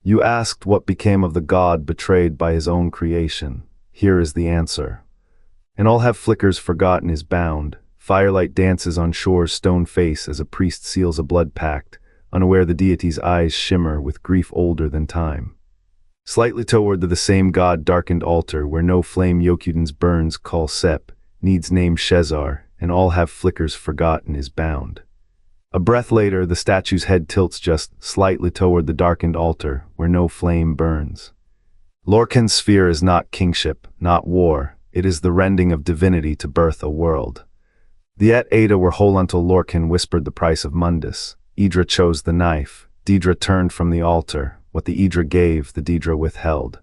You asked what became of the god betrayed by his own creation. Here is the answer. And all have flickers forgotten is bound. Firelight dances on Shor's stone face as a priest seals a blood pact, unaware the deity's eyes shimmer with grief older than time. Slightly toward the same god-darkened altar where no flame Yokuden's burns call Sep, needs name Shezarr, and all have flickers forgotten is bound. A breath later, the statue's head tilts just slightly toward the darkened altar where no flame burns. Lorkhan's sphere is not kingship, not war, it is the rending of divinity to birth a world. The Ada were whole until Lorkhan whispered the price of Mundus. Idra chose the knife, Daedra turned from the altar, what the Idra gave, the Daedra withheld.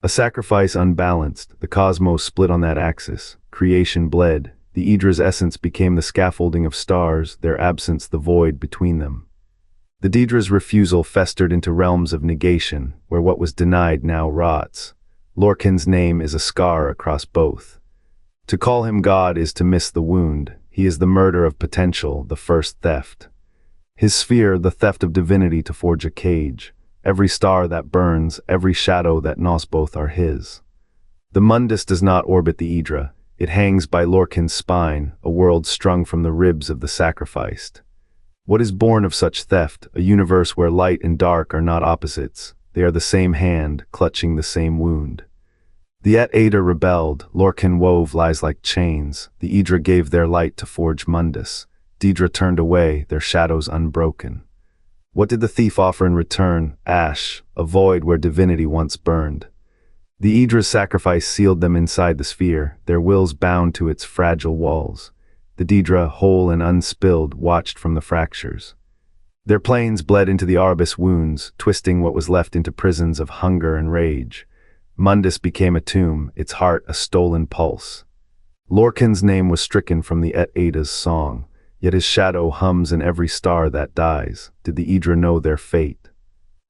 A sacrifice unbalanced, the cosmos split on that axis, creation bled, the Idra's essence became the scaffolding of stars, their absence the void between them. The Daedra's refusal festered into realms of negation, where what was denied now rots. Lorkhan's name is a scar across both. To call him God is to miss the wound, he is the murder of potential, the first theft. His sphere, the theft of divinity to forge a cage. Every star that burns, every shadow that gnaws both are his. The Mundus does not orbit the Idra. It hangs by Lorkhan's spine, a world strung from the ribs of the sacrificed. What is born of such theft? A universe where light and dark are not opposites. They are the same hand, clutching the same wound. The Ada rebelled, Lorkhan wove lies like chains. The Idra gave their light to forge Mundus. Daedra turned away, their shadows unbroken. What did the thief offer in return? Ash, a void where divinity once burned. The Idra's sacrifice sealed them inside the sphere, their wills bound to its fragile walls. The Daedra, whole and unspilled, watched from the fractures. Their planes bled into the Arbus wounds, twisting what was left into prisons of hunger and rage. Mundus became a tomb, its heart a stolen pulse. Lorkhan's name was stricken from the Ada's song, yet his shadow hums in every star that dies. Did the Idra know their fate?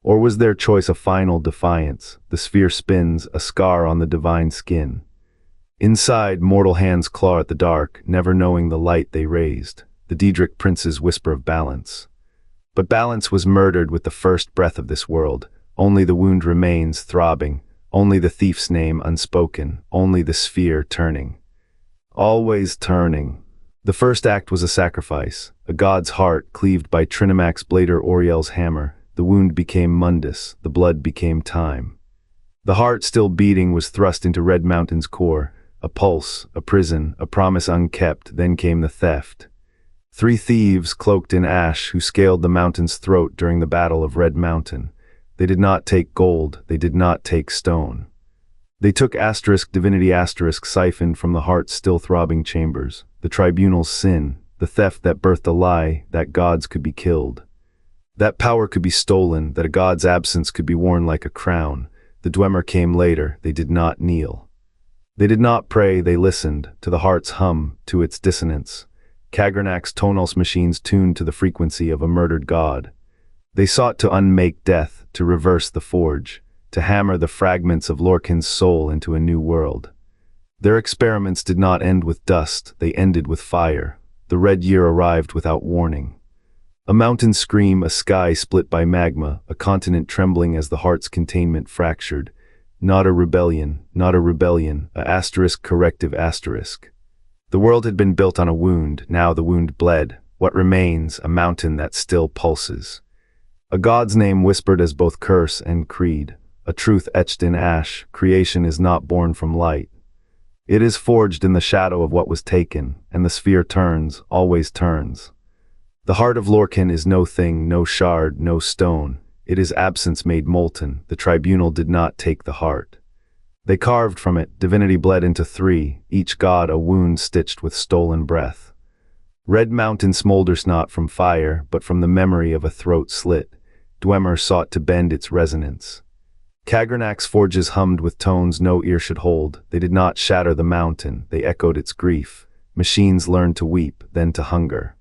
Or was their choice a final defiance? The sphere spins, a scar on the divine skin. Inside, mortal hands claw at the dark, never knowing the light they raised. The Daedric princes whisper of balance. But balance was murdered with the first breath of this world. Only the wound remains, throbbing. Only the thief's name unspoken. Only the sphere turning. Always turning. The first act was a sacrifice. A god's heart, cleaved by Trinimac's blade or Auri-El's hammer. The wound became Mundus, the blood became time. The heart still beating was thrust into Red Mountain's core, a pulse, a prison, a promise unkept, then came the theft. 3 thieves cloaked in ash who scaled the mountain's throat during the Battle of Red Mountain. They did not take gold, they did not take stone. They took divinity siphoned from the heart's still throbbing chambers, the tribunal's sin, the theft that birthed a lie, that gods could be killed. That power could be stolen, that a god's absence could be worn like a crown. The Dwemer came later, they did not kneel. They did not pray, they listened, to the heart's hum, to its dissonance. Kagranak's tonals machines tuned to the frequency of a murdered god. They sought to unmake death, to reverse the forge, to hammer the fragments of Lorkhan's soul into a new world. Their experiments did not end with dust, they ended with fire. The red year arrived without warning. A mountain scream, a sky split by magma, a continent trembling as the heart's containment fractured. Not a rebellion, a asterisk corrective asterisk. The world had been built on a wound, now the wound bled. What remains? A mountain that still pulses. A god's name whispered as both curse and creed. A truth etched in ash, creation is not born from light. It is forged in the shadow of what was taken, and the sphere turns, always turns. The heart of Lorkhan is no thing, no shard, no stone. It is absence made molten. The tribunal did not take the heart. They carved from it, divinity bled into 3, each god a wound stitched with stolen breath. Red Mountain smolders not from fire, but from the memory of a throat slit. Dwemer sought to bend its resonance. Kagranak's forges hummed with tones no ear should hold. They did not shatter the mountain, they echoed its grief. Machines learned to weep, then to hunger.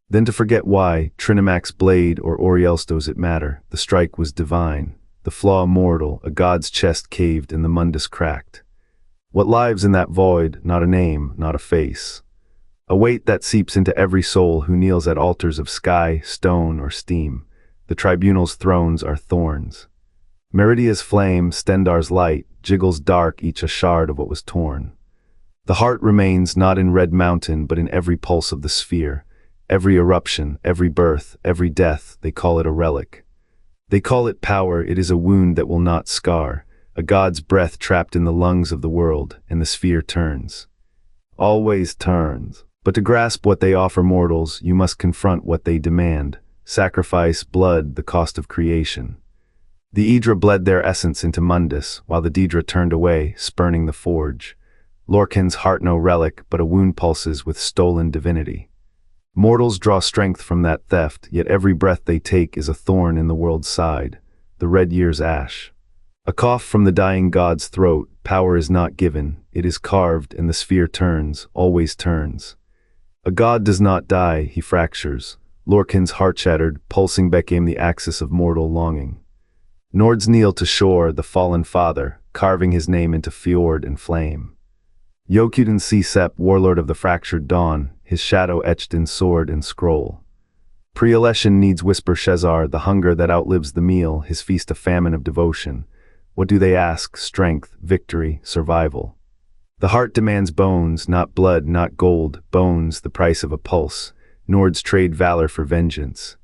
Then to forget why, Trinimac's blade or Auri-El's does it matter, the strike was divine, the flaw mortal, a god's chest caved and the Mundus cracked. What lives in that void? Not a name, not a face. A weight that seeps into every soul who kneels at altars of sky, stone, or steam. The tribunal's thrones are thorns. Meridia's flame, Stendarr's light, jiggles dark, each a shard of what was torn. The heart remains not in Red Mountain, but in every pulse of the sphere. Every eruption, every birth, every death, they call it a relic. They call it power. It is a wound that will not scar, a god's breath trapped in the lungs of the world, and the sphere turns. Always turns. But to grasp what they offer mortals, you must confront what they demand. Sacrifice, blood, the cost of creation. The Idra bled their essence into Mundus, while the Daedra turned away, spurning the forge. Lorkhan's heart no relic, but a wound pulses with stolen divinity. Mortals draw strength from that theft, yet every breath they take is a thorn in the world's side, the red year's ash. A cough from the dying god's throat. Power is not given, it is carved, and the sphere turns, always turns. A god does not die, he fractures. Lorkhan's heart shattered, pulsing became the axis of mortal longing. Nords kneel to Shor, the fallen father, carving his name into fjord and flame. Yokuden Sep, warlord of the fractured dawn, his shadow etched in sword and scroll. Pre-election needs whisper Shezarr, the hunger that outlives the meal, his feast a famine of devotion. What do they ask? Strength, victory, survival. The heart demands bones, not blood, not gold, bones, the price of a pulse. Nords trade valor for vengeance.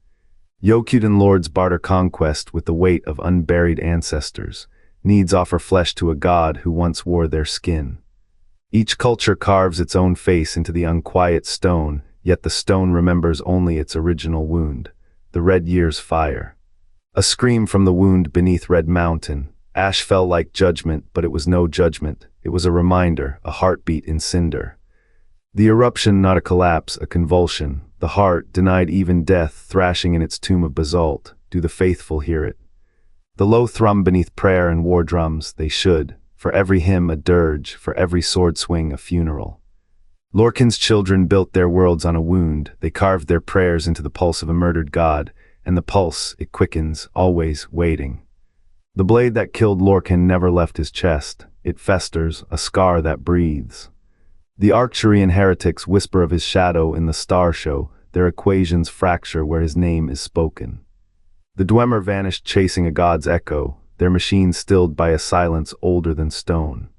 Yokuden lords barter conquest with the weight of unburied ancestors. Needs offer flesh to a god who once wore their skin. Each culture carves its own face into the unquiet stone, yet the stone remembers only its original wound, the red year's fire. A scream from the wound beneath Red Mountain. Ash fell like judgment, but it was no judgment. It was a reminder, a heartbeat in cinder. The eruption, not a collapse, a convulsion. The heart, denied even death, thrashing in its tomb of basalt. Do the faithful hear it? The low thrum beneath prayer and war drums, they should. For every hymn a dirge, for every sword swing a funeral. Lorkhan's children built their worlds on a wound. They carved their prayers into the pulse of a murdered god, and the pulse, it quickens, always waiting. The blade that killed Lorkhan never left his chest. It festers, a scar that breathes. The Arcturian heretics whisper of his shadow in the star show, their equations fracture where his name is spoken. The Dwemer vanished chasing a god's echo, their machine stilled by a silence older than stone.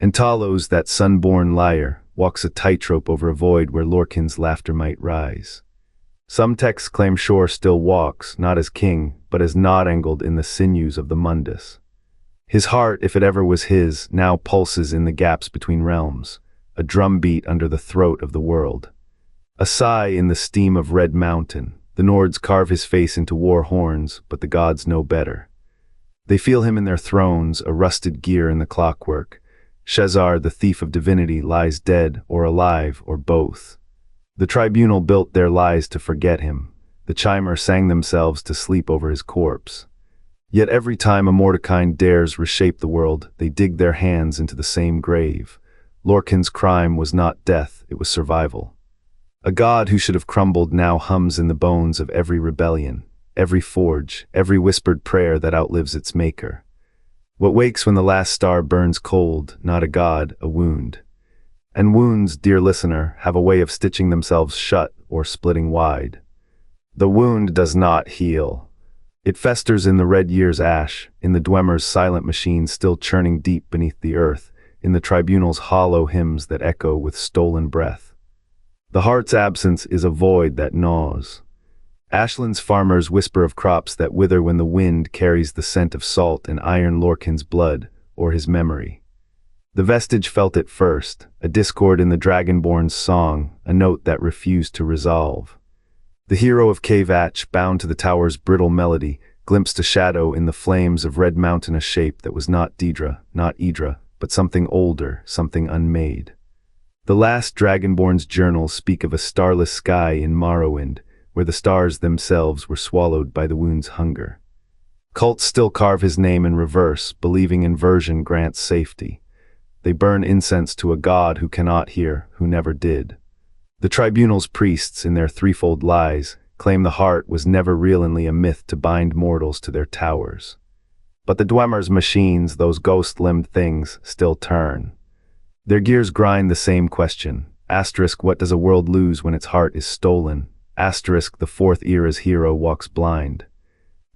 And Talos, that sun-born liar, walks a tightrope over a void where Lorkhan's laughter might rise. Some texts claim Shor still walks, not as king, but as knot-angled in the sinews of the Mundus. His heart, if it ever was his, now pulses in the gaps between realms, a drumbeat under the throat of the world. A sigh in the steam of Red Mountain. The Nords carve his face into war horns, but the gods know better. They feel him in their thrones, a rusted gear in the clockwork. Shezarr, the thief of divinity, lies dead, or alive, or both. The tribunal built their lies to forget him. The chimer sang themselves to sleep over his corpse. Yet every time a Mordecai dares reshape the world, they dig their hands into the same grave. Lorkhan's crime was not death, it was survival. A god who should have crumbled now hums in the bones of every rebellion, every forge, every whispered prayer that outlives its maker. What wakes when the last star burns cold, not a god, a wound. And wounds, dear listener, have a way of stitching themselves shut or splitting wide. The wound does not heal. It festers in the red year's ash, in the Dwemer's silent machine still churning deep beneath the earth, in the tribunal's hollow hymns that echo with stolen breath. The heart's absence is a void that gnaws. Ashland's farmers whisper of crops that wither when the wind carries the scent of salt and iron Lorkhan's blood, or his memory. The vestige felt it first, a discord in the Dragonborn's song, a note that refused to resolve. The hero of Kvatch, bound to the tower's brittle melody, glimpsed a shadow in the flames of Red Mountain, a shape that was not Daedra, not Idra, but something older, something unmade. The last Dragonborn's journals speak of a starless sky in Morrowind, where the stars themselves were swallowed by the wound's hunger. Cults still carve his name in reverse, believing inversion grants safety. They burn incense to a god who cannot hear, who never did. The tribunal's priests, in their threefold lies, claim the heart was never realinly a myth to bind mortals to their towers. But the Dwemer's machines, those ghost-limbed things, still turn. Their gears grind the same question. Asterisk, what does a world lose when its heart is stolen? Asterisk, the fourth era's hero walks blind.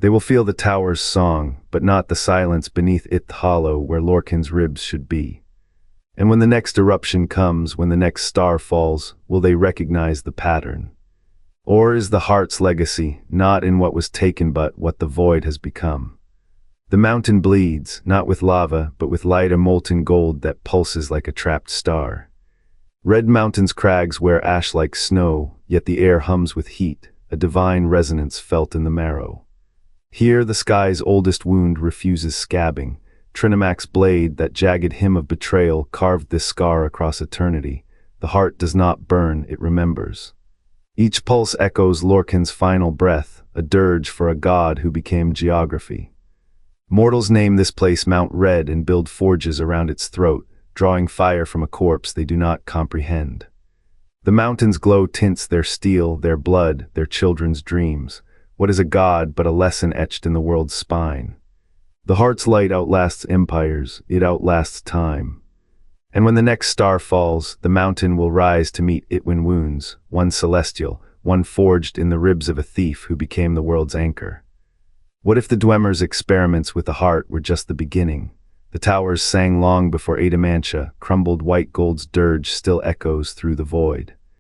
They will feel the tower's song, but not the silence beneath it hollow where Lorkhan's ribs should be. And when the next eruption comes, when the next star falls, will they recognize the pattern? Or is the heart's legacy not in what was taken but what the void has become? The mountain bleeds, not with lava, but with light or molten gold that pulses like a trapped star. Red Mountain's crags wear ash like snow, yet the air hums with heat, a divine resonance felt in the marrow. Here the sky's oldest wound refuses scabbing. Trinamac's blade, that jagged hymn of betrayal, carved this scar across eternity. The heart does not burn, it remembers. Each pulse echoes Lorkhan's final breath, a dirge for a god who became geography. Mortals name this place Mount Red and build forges around its throat, drawing fire from a corpse they do not comprehend. The mountain's glow tints their steel, their blood, their children's dreams. What is a god but a lesson etched in the world's spine? The heart's light outlasts empires, it outlasts time. And when the next star falls, the mountain will rise to meet Itwin wounds, one celestial, one forged in the ribs of a thief who became the world's anchor. What if the Dwemer's experiments with the heart were just the beginning? The towers sang long before Adamantia, crumbled white gold's dirge still echoes through the void.